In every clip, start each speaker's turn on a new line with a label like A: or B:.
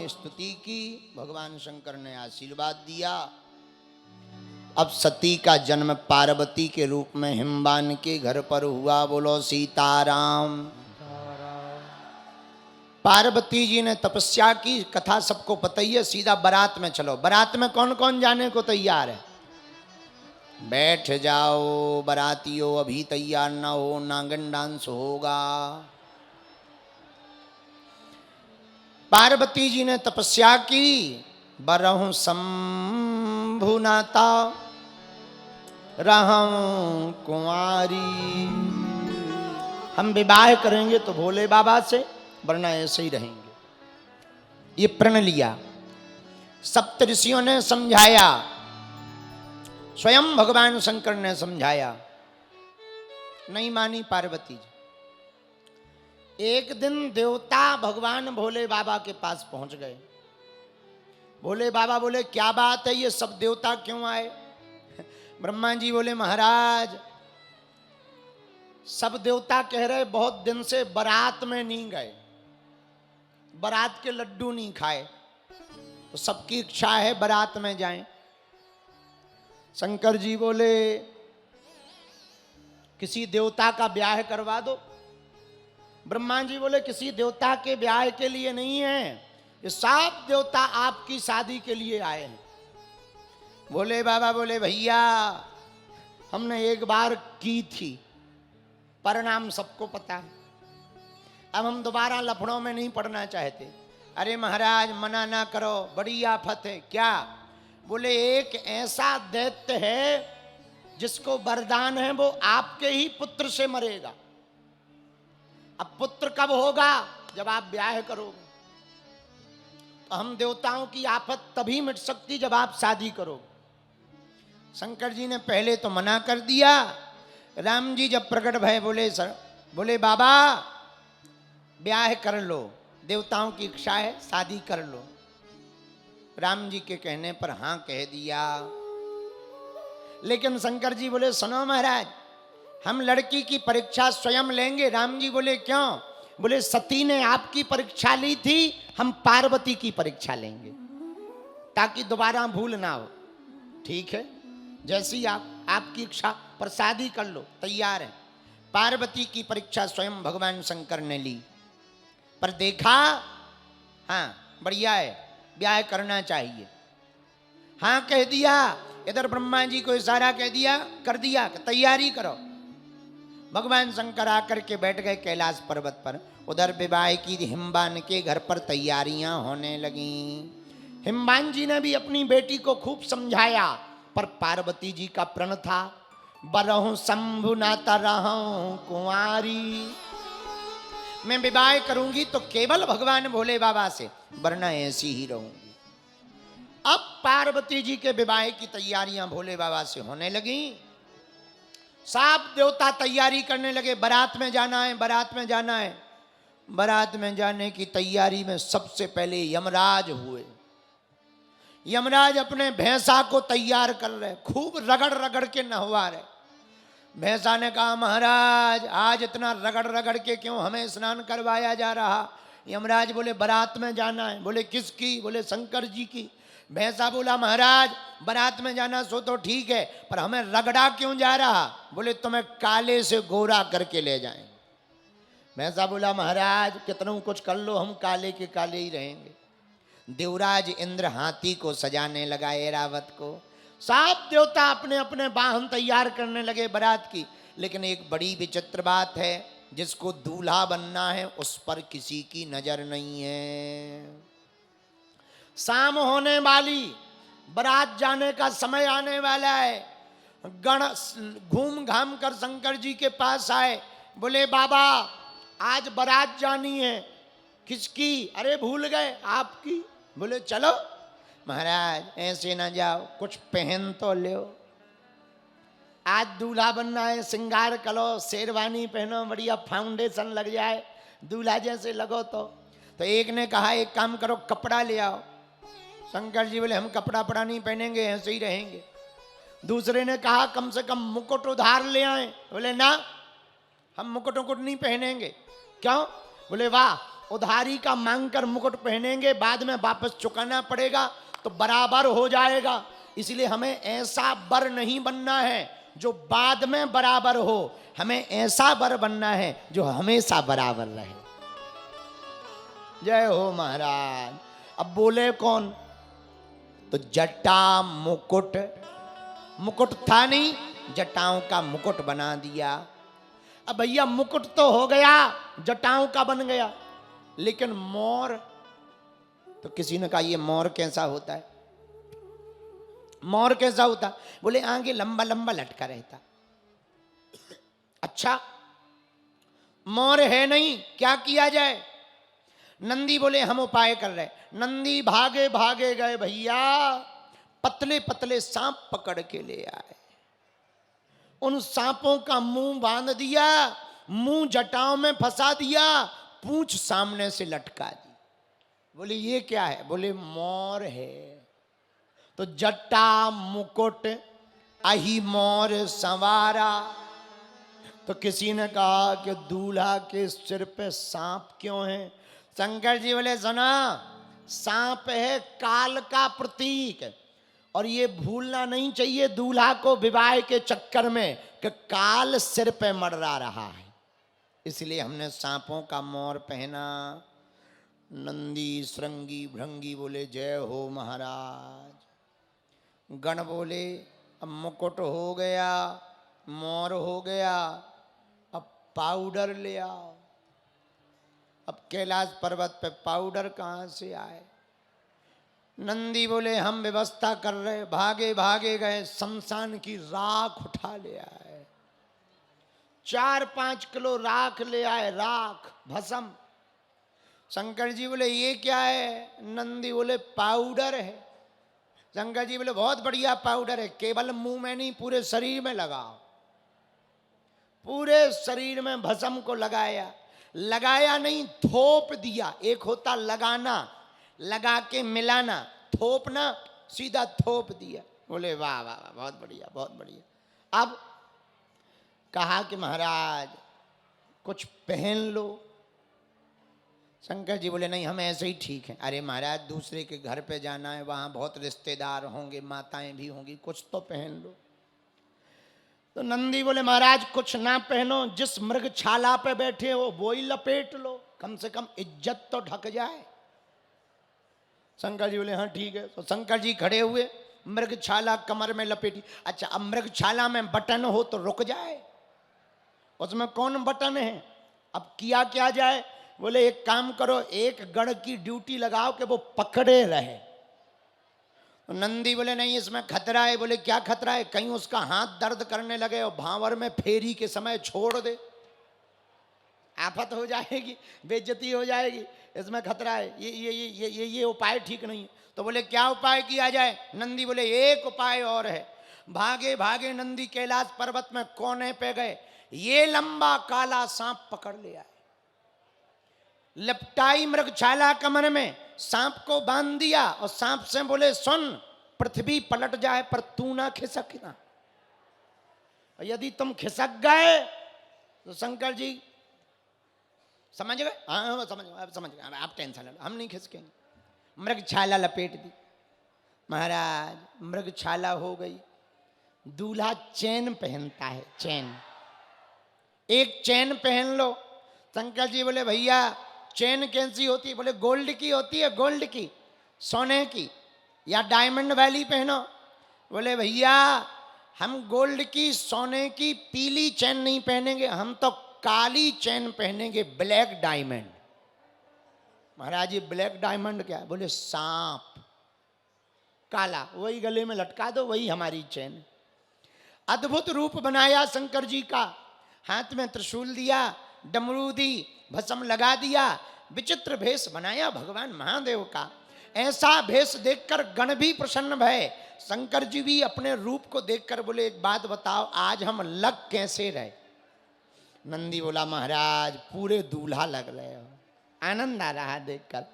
A: ने स्तुति की, भगवान शंकर ने आशीर्वाद दिया। अब सती का जन्म पार्वती के रूप में हिमवान के घर पर हुआ। बोलो सीताराम। पार्वती जी ने तपस्या की, कथा सबको पता ही है। सीधा बारात में चलो। बारात में कौन कौन जाने को तैयार है? बैठ जाओ बारातियों, अभी तैयार ना हो, नांगन डांस होगा। पार्वती जी ने तपस्या की, बरहूं शंभुनाता रहूं कुंवारी। हम विवाह करेंगे तो भोले बाबा से, वरना ऐसे ही रहेंगे। ये प्रण लिया। सप्त ऋषियों ने समझाया, स्वयं भगवान शंकर ने समझाया, नहीं मानी पार्वती जी। एक दिन देवता भगवान भोले बाबा के पास पहुंच गए। भोले बाबा बोले, क्या बात है, ये सब देवता क्यों आए? ब्रह्मा जी बोले, महाराज सब देवता कह रहे बहुत दिन से बारात में नहीं गए, बारात के लड्डू नहीं खाए, तो सबकी इच्छा है बारात में जाएं। शंकर जी बोले, किसी देवता का ब्याह करवा दो। ब्रह्मा जी बोले, किसी देवता के ब्याह के लिए नहीं है, ये सब देवता आपकी शादी के लिए आए हैं। भोले बाबा बोले, भैया हमने एक बार की थी, परिणाम सबको पता है, अब हम दोबारा लफड़ों में नहीं पड़ना चाहते। अरे महाराज मना ना करो, बड़ी आफत है। क्या? बोले, एक ऐसा दैत्य है जिसको वरदान है वो आपके ही पुत्र से मरेगा। अब पुत्र कब होगा? जब आप ब्याह करोगे। तो हम देवताओं की आफत तभी मिट सकती जब आप शादी करोगे। शंकर जी ने पहले तो मना कर दिया। राम जी जब प्रकट भय बोले, बोले बाबा ब्याह कर लो, देवताओं की इच्छा है, शादी कर लो। राम जी के कहने पर हां कह दिया। लेकिन शंकर जी बोले, सुनो महाराज, हम लड़की की परीक्षा स्वयं लेंगे। राम जी बोले, क्यों? बोले, सती ने आपकी परीक्षा ली थी, हम पार्वती की परीक्षा लेंगे ताकि दोबारा भूल ना हो। ठीक है, जैसी आपकी इच्छा, पर शादी कर लो, तैयार है। पार्वती की परीक्षा स्वयं भगवान शंकर ने ली, पर देखा हाँ बढ़िया है, ब्याह करना चाहिए। हाँ कह दिया। इधर ब्रह्मा जी को इशारा कह दिया, कर दिया, तैयारी करो। भगवान शंकर आकर के बैठ गए कैलाश पर्वत पर। उधर विवाह की हिमवान के घर पर तैयारियां होने लगी। हिमवान जी ने भी अपनी बेटी को खूब समझाया, पर पार्वती जी का प्रण था, बरहूं शंभुनाता रहूं कुंवारी। मैं विवाह करूंगी तो केवल भगवान भोले बाबा से, वरना ऐसी ही रहूंगी। अब पार्वती जी के विवाह की तैयारियां भोले बाबा से होने लगी। सब देवता तैयारी करने लगे, बारात में जाना है, बारात में जाना है। बारात में जाने की तैयारी में सबसे पहले यमराज हुए। यमराज अपने भैंसा को तैयार कर रहे, खूब रगड़ रगड़ के नहवा रहे। भैंसा ने कहा, महाराज आज इतना रगड़ रगड़ के क्यों हमें स्नान करवाया जा रहा? यमराज बोले, बारात में जाना है। बोले, किसकी? बोले, शंकर जी की। भैंसा बोला, महाराज बारात में जाना सो तो ठीक है, पर हमें रगड़ा क्यों जा रहा? बोले, तुम्हें काले से गोरा करके ले जाएं। भैंसा बोला, महाराज कितना कुछ कर लो, हम काले के काले ही रहेंगे। देवराज इंद्र हाथी को सजाने लगा, ऐरावत को। सब देवता अपने अपने वाहन तैयार करने लगे बारात की। लेकिन एक बड़ी विचित्र बात है, जिसको दूल्हा बनना है उस पर किसी की नजर नहीं है। शाम होने वाली, बारात जाने का समय आने वाला है। गण घूम घाम कर शंकर जी के पास आए। बोले, बाबा आज बारात जानी है। किसकी? अरे भूल गए, आपकी। बोले, चलो। महाराज ऐसे ना जाओ, कुछ पहन तो लो। आज दूल्हा बनना है, श्रृंगार करो, शेरवानी पहनो, बढ़िया फाउंडेशन लग जाए, दूल्हा जैसे लगो। तो एक ने कहा, एक काम करो, कपड़ा ले आओ। शंकर जी बोले, हम कपड़ा पड़ा नहीं पहनेंगे, ऐसे ही रहेंगे। दूसरे ने कहा, कम से कम मुकुट उधार ले आए। बोले, ना हम मुकुट उकुट नहीं पहनेंगे। क्यों? बोले, वाह उधारी का मांगकर मुकुट पहनेंगे, बाद में वापस चुकाना पड़ेगा तो बराबर हो जाएगा। इसलिए हमें ऐसा वर नहीं बनना है जो बाद में बराबर हो, हमें ऐसा वर बनना है जो हमेशा बराबर रहे। जय हो महाराज। अब बोले कौन? तो जटा मुकुट, मुकुट था नहीं, जटाओं का मुकुट बना दिया। अब भैया मुकुट तो हो गया, जटाओं का बन गया, लेकिन मोर, तो किसी ने कहा ये मोर कैसा होता है? मोर कैसा होता? बोले आगे लंबा लंबा लटका रहता। अच्छा, मोर है नहीं, क्या किया जाए? नंदी बोले हम उपाय कर रहे। नंदी भागे भागे गए भैया, पतले पतले सांप पकड़ के ले आए। उन सांपों का मुंह बांध दिया, मुंह जटाओं में फंसा दिया, पूंछ सामने से लटका दी। बोले ये क्या है? बोले मोर है। तो जटा मुकुट अहि मोर संवारा। तो किसी ने कहा कि दूल्हा के सिर पे सांप क्यों है? शंकर जी बोले सुना, सांप है काल का प्रतीक, और ये भूलना नहीं चाहिए दूल्हा को विवाह के चक्कर में कि काल सिर पे मंडरा रहा है, इसलिए हमने सांपों का मोर पहना। नंदी श्रृंगी भृंगी बोले जय हो महाराज। गण बोले अब मुकुट हो गया, मोर हो गया, अब पाउडर ले आओ। अब कैलाश पर्वत पे पाउडर कहाँ से आए? नंदी बोले हम व्यवस्था कर रहे। भागे भागे गए, शमशान की राख उठा ले आए, 4-5 किलो राख ले आए, राख भस्म। शंकर जी बोले ये क्या है? नंदी बोले पाउडर है। शंकर जी बोले बहुत बढ़िया पाउडर है, केवल मुंह में नहीं पूरे शरीर में लगाओ। पूरे शरीर में भस्म को लगाया, लगाया नहीं थोप दिया। एक होता लगाना, लगा के मिलाना, थोपना, सीधा थोप दिया। बोले वाह वाह वाह, बहुत बढ़िया बहुत बढ़िया। अब कहा कि महाराज कुछ पहन लो। शंकर जी बोले नहीं हम ऐसे ही ठीक हैं। अरे महाराज दूसरे के घर पे जाना है, वहाँ बहुत रिश्तेदार होंगे, माताएं भी होंगी, कुछ तो पहन लो। तो नंदी बोले महाराज कुछ ना पहनो, जिस मृगशाला पे बैठे हो वो ही लपेट लो, कम से कम इज्जत तो ढक जाए। शंकर जी बोले हाँ ठीक है। तो शंकर जी खड़े हुए, मृगशाला कमर में लपेटी। अच्छा अब मृगशाला में बटन हो तो रुक जाए, उसमें कौन बटन है? अब किया क्या जाए? बोले एक काम करो, एक गण की ड्यूटी लगाओ कि वो पकड़े रहे। तो नंदी बोले नहीं इसमें खतरा है। बोले क्या खतरा है? कहीं उसका हाथ दर्द करने लगे और भांवर में फेरी के समय छोड़ दे, आफत हो जाएगी, बेइज्जती हो जाएगी, इसमें खतरा है। ये उपाय ठीक नहीं है। तो बोले क्या उपाय किया जाए? नंदी बोले एक उपाय और है। भागे भागे नंदी कैलाश पर्वत में कोने पे गए, ये लंबा काला सांप पकड़ ले आए, लपटाई मृगशाला कमर में, सांप को बांध दिया और सांप से बोले सुन, पृथ्वी पलट जाए पर तू ना खिसकना, यदि तुम खिसक गए तो शंकर जी समझ गए? हाँ समझ गए, आप टेंशन लो, हम नहीं खिसकेंगे। मृगशाला लपेट दी। महाराज मृगशाला हो गई। दूल्हा चैन पहनता है, चैन, एक चैन पहन लो। शंकर जी बोले भैया चैन कैसी होती है? बोले गोल्ड की होती है, गोल्ड की, सोने की, या डायमंड वाली पहनो। बोले भैया हम गोल्ड की, सोने की, पीली चैन नहीं पहनेंगे, हम तो काली चैन पहनेंगे, ब्लैक डायमंड। महाराज ये ब्लैक डायमंड क्या है? बोले सांप काला, वही गले में लटका दो, वही हमारी चैन। अद्भुत रूप बनाया शंकर जी का, हाथ में त्रिशूल दिया, डमरू दी, भस्म लगा दिया, विचित्र भेष बनाया भगवान महादेव का। ऐसा भेष देखकर गण भी प्रसन्न भय। शंकर जी भी अपने रूप को देखकर बोले एक बात बताओ, आज हम लग कैसे रहे? नंदी बोला महाराज पूरे दूल्हा लग रहे हो। आनंद आ रहा देखकर।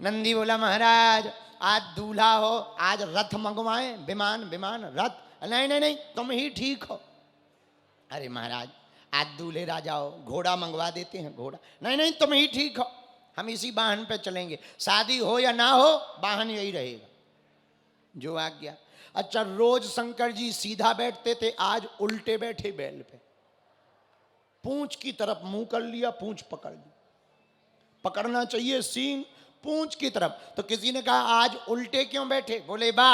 A: नंदी बोला महाराज आज दूल्हा हो, आज रथ मंगवाएं, विमान विमान रथ। नहीं नहीं नहीं तुम ही ठीक हो। अरे महाराज आज दूल्हे राजा हो, घोड़ा मंगवा देते हैं, घोड़ा। नहीं नहीं तुम ही ठीक हो, हम इसी वाहन पे चलेंगे, शादी हो या ना हो वाहन यही रहेगा जो आज्ञा। अच्छा, रोज शंकर जी सीधा बैठते थे, आज उल्टे बैठे बैल पे, पूंछ की तरफ मुंह कर लिया, पूंछ पकड़ ली, पकड़ना चाहिए सींग पूंछ की तरफ। तो किसी ने कहा आज उल्टे क्यों बैठे? बोले बा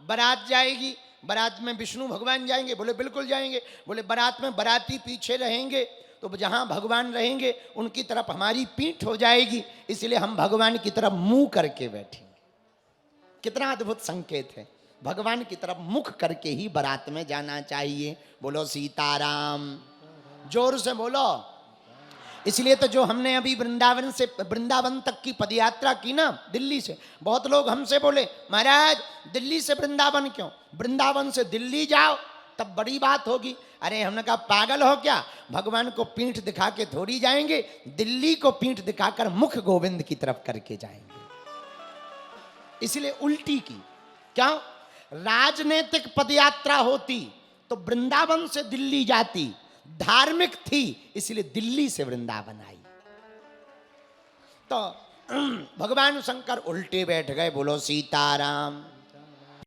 A: बारात जाएगी, बारात में विष्णु भगवान जाएंगे। बोले बिल्कुल जाएंगे। बोले बारात में बाराती पीछे रहेंगे तो जहां भगवान रहेंगे उनकी तरफ हमारी पीठ हो जाएगी, इसलिए हम भगवान की तरफ मुंह करके बैठेंगे। कितना अद्भुत संकेत है, भगवान की तरफ मुख करके ही बारात में जाना चाहिए। बोलो सीताराम, जोर से बोलो। इसलिए तो जो हमने अभी वृंदावन से वृंदावन तक की पदयात्रा की ना, दिल्ली से, बहुत लोग हमसे बोले महाराज दिल्ली से वृंदावन क्यों, वृंदावन से दिल्ली जाओ तब बड़ी बात होगी। अरे हमने कहा पागल हो क्या, भगवान को पीठ दिखा के थोड़ी जाएंगे, दिल्ली को पीठ दिखाकर मुख गोविंद की तरफ करके जाएंगे। इसलिए उल्टी की। क्या राजनीतिक पदयात्रा होती तो वृंदावन से दिल्ली जाती, धार्मिक थी इसलिए दिल्ली से वृंदावन आई। तो भगवान शंकर उल्टे बैठ गए। बोलो सीताराम।